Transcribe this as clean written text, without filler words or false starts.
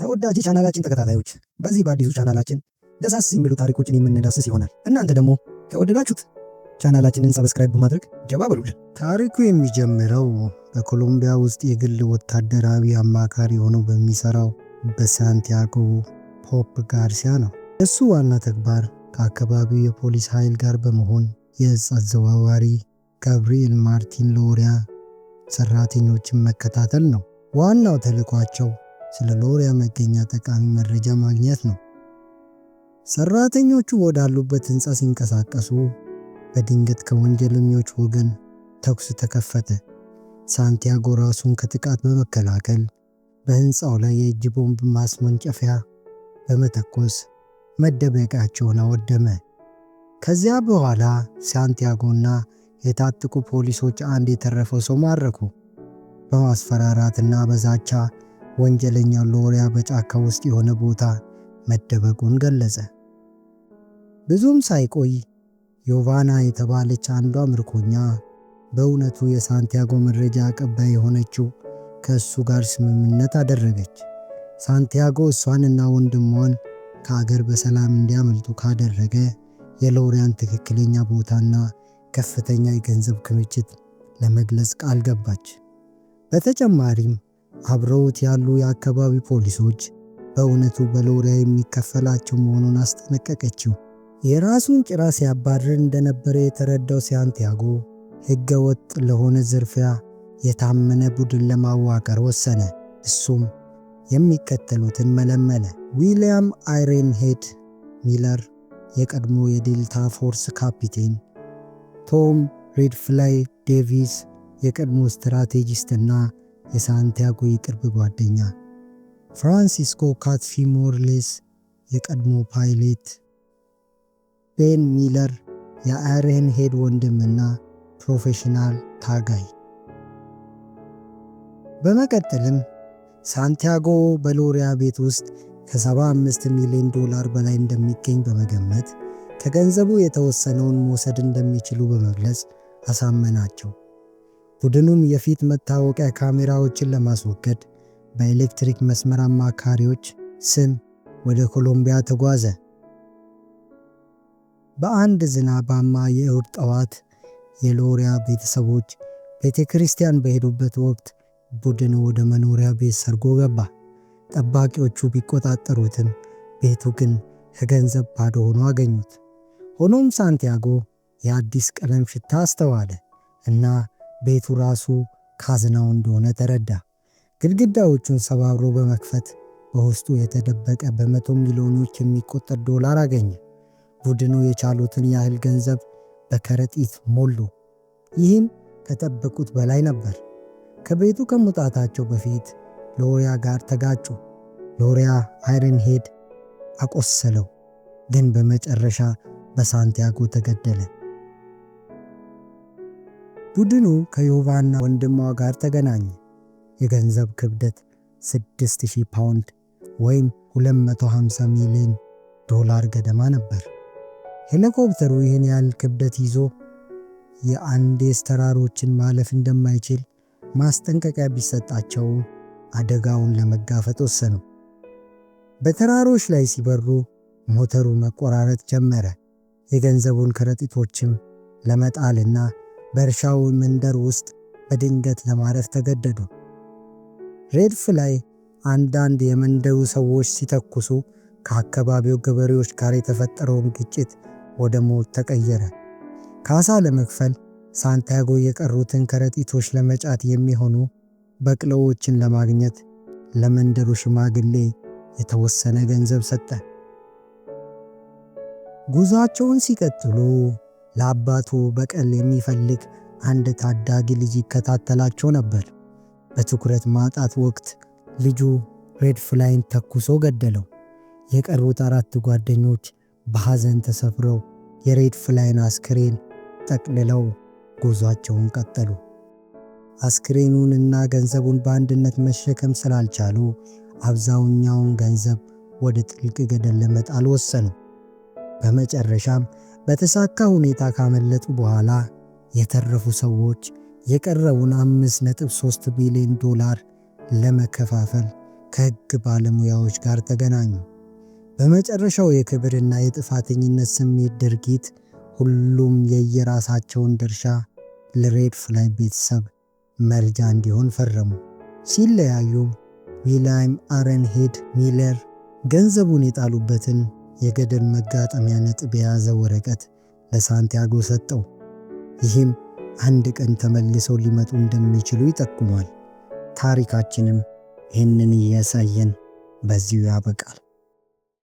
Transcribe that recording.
ተወዳጅ ቻናላችን ተከታታዮች በዚህ በአዲሱ ቻናላችን ደሳስ የሚሉ ታሪኮችን የምንዳስስ ይሆናል። እናንተ ደግሞ ከወደዳችሁት ቻናላችንን ሰብስክራይብ በማድረግ ጀባ በሉልን። ታሪኩ የሚጀምረው በኮሎምቢያ ውስጥ የግል ወታደራዊ አማካሪ ሆኖ በሚሰራው በሳንቲያጎ ፖፕ ጋርሲያ ነው። እሱ ዋና ተግባር ከአካባቢው የፖሊስ ኃይል ጋር በመሆን የእጽ አዘዋዋሪ ጋብሪኤል ማርቲን ሎሪያ ሰራተኞችን መከታተል ነው። ዋናው ተልዕኳቸው ስለ ሎሪያ መገኛ ጠቃሚ መረጃ ማግኘት ነው። ሰራተኞቹ ወዳሉበት ህንፃ ሲንቀሳቀሱ በድንገት ከወንጀለኞች ወገን ተኩስ ተከፈተ። ሳንቲያጎ ራሱን ከጥቃት በመከላከል በህንፃው ላይ የእጅ ቦምብ ማስወንጨፊያ በመተኮስ መደበቂያቸውን አወደመ። ከዚያ በኋላ ሳንቲያጎና የታጠቁ ፖሊሶች አንድ የተረፈው ሰው ማረኩ። በማስፈራራትና በዛቻ ወንጀለኛው ሎሪያ በጫካ ውስጥ የሆነ ቦታ መደበቁን ገለጸ። ብዙም ሳይቆይ ዮቫና የተባለች አንዷ ምርኮኛ በእውነቱ የሳንቲያጎ መረጃ አቀባይ የሆነችው ከእሱ ጋር ስምምነት አደረገች። ሳንቲያጎ እሷንና ወንድሟን ከአገር በሰላም እንዲያመልጡ ካደረገ የሎሪያን ትክክለኛ ቦታና ከፍተኛ የገንዘብ ክምችት ለመግለጽ ቃል ገባች። በተጨማሪም አብረውት ያሉ የአካባቢ ፖሊሶች በእውነቱ በሎሪያ የሚከፈላቸው መሆኑን አስጠነቀቀችው። የራሱን ጭራ ሲያባርር እንደነበረ የተረዳው ሳንቲያጎ ሕገ ወጥ ለሆነ ዝርፊያ የታመነ ቡድን ለማዋቀር ወሰነ። እሱም የሚከተሉትን መለመለ። ዊሊያም አይረንሄድ ሚለር፣ የቀድሞ የዴልታ ፎርስ ካፒቴን፣ ቶም ሬድፍላይ ዴቪስ፣ የቀድሞ ስትራቴጂስትና የሳንቲያጎ የቅርብ ጓደኛ፣ ፍራንሲስኮ ካትፊ ሞርሌስ፣ የቀድሞ ፓይሌት፣ ቤን ሚለር፣ የአይረንሄድ ወንድምና ፕሮፌሽናል ታጋይ። በመቀጠልም ሳንቲያጎ በሎሪያ ቤት ውስጥ ከ75 ሚሊዮን ዶላር በላይ እንደሚገኝ በመገመት ከገንዘቡ የተወሰነውን መውሰድ እንደሚችሉ በመግለጽ አሳመናቸው። ቡድኑም የፊት መታወቂያ ካሜራዎችን ለማስወገድ በኤሌክትሪክ መስመር አማካሪዎች ስም ወደ ኮሎምቢያ ተጓዘ። በአንድ ዝናባማ የእሁድ ጠዋት የሎሪያ ቤተሰቦች ቤተ ክርስቲያን በሄዱበት ወቅት ቡድኑ ወደ መኖሪያ ቤት ሰርጎ ገባ። ጠባቂዎቹ ቢቆጣጠሩትም ቤቱ ግን ከገንዘብ ባዶ ሆኖ አገኙት። ሆኖም ሳንቲያጎ የአዲስ ቀለም ሽታ አስተዋለ እና ቤቱ ራሱ ካዝናው እንደሆነ ተረዳ። ግድግዳዎቹን ሰባብሮ በመክፈት በውስጡ የተደበቀ በመቶ ሚሊዮኖች የሚቆጠር ዶላር አገኘ። ቡድኑ የቻሉትን ያህል ገንዘብ በከረጢት ሞሉ። ይህም ከጠበቁት በላይ ነበር። ከቤቱ ከመውጣታቸው በፊት ሎሪያ ጋር ተጋጩ። ሎሪያ አይረንሄድ አቆሰለው፣ ግን በመጨረሻ በሳንቲያጎ ተገደለ። ቡድኑ ከዮቫና ወንድሟ ጋር ተገናኘ። የገንዘብ ክብደት 6000 ፓውንድ ወይም 250 ሚሊዮን ዶላር ገደማ ነበር። ሄሊኮፕተሩ ይህን ያህል ክብደት ይዞ የአንዴስ ተራሮችን ማለፍ እንደማይችል ማስጠንቀቂያ ቢሰጣቸው አደጋውን ለመጋፈጥ ወሰኑ። በተራሮች ላይ ሲበሩ ሞተሩ መቆራረጥ ጀመረ። የገንዘቡን ከረጢቶችም ለመጣልና በእርሻው መንደር ውስጥ በድንገት ለማረፍ ተገደዱ። ሬድፍ ላይ አንዳንድ የመንደሩ ሰዎች ሲተኩሱ ከአካባቢው ገበሬዎች ጋር የተፈጠረውን ግጭት ወደ ሞት ተቀየረ። ካሳ ለመክፈል ሳንቲያጎ የቀሩትን ከረጢቶች ለመጫት የሚሆኑ በቅሎዎችን ለማግኘት ለመንደሩ ሽማግሌ የተወሰነ ገንዘብ ሰጠ። ጉዟቸውን ሲቀጥሉ ለአባቱ በቀል የሚፈልግ አንድ ታዳጊ ልጅ ይከታተላቸው ነበር። በትኩረት ማጣት ወቅት ልጁ ሬድፍላይን ተኩሶ ገደለው። የቀሩት 4 ጓደኞች በሐዘን ተሰፍረው የሬድፍላይን አስክሬን ጠቅልለው ጉዟቸውን ቀጠሉ። አስክሬኑን እና ገንዘቡን በአንድነት መሸከም ስላልቻሉ አብዛኛውን ገንዘብ ወደ ጥልቅ ገደል ለመጣል ወሰኑ። በመጨረሻም በተሳካ ሁኔታ ካመለጡ በኋላ የተረፉ ሰዎች የቀረውን 5.3 ቢሊዮን ዶላር ለመከፋፈል ከሕግ ባለሙያዎች ጋር ተገናኙ። በመጨረሻው የክብርና የጥፋተኝነት ስሜት ድርጊት ሁሉም የየራሳቸውን ድርሻ ለሬድ ፍላግ ቤተሰብ መርጃ እንዲሆን ፈረሙ። ሲለያዩም ዊልያም አረንሄድ ሚለር ገንዘቡን የጣሉበትን የገደል መጋጠሚያ ነጥብ የያዘ ወረቀት ለሳንቲያጎ ሰጠው። ይህም አንድ ቀን ተመልሰው ሊመጡ እንደሚችሉ ይጠቁማል። ታሪካችንም ይህንን እያሳየን በዚሁ ያበቃል።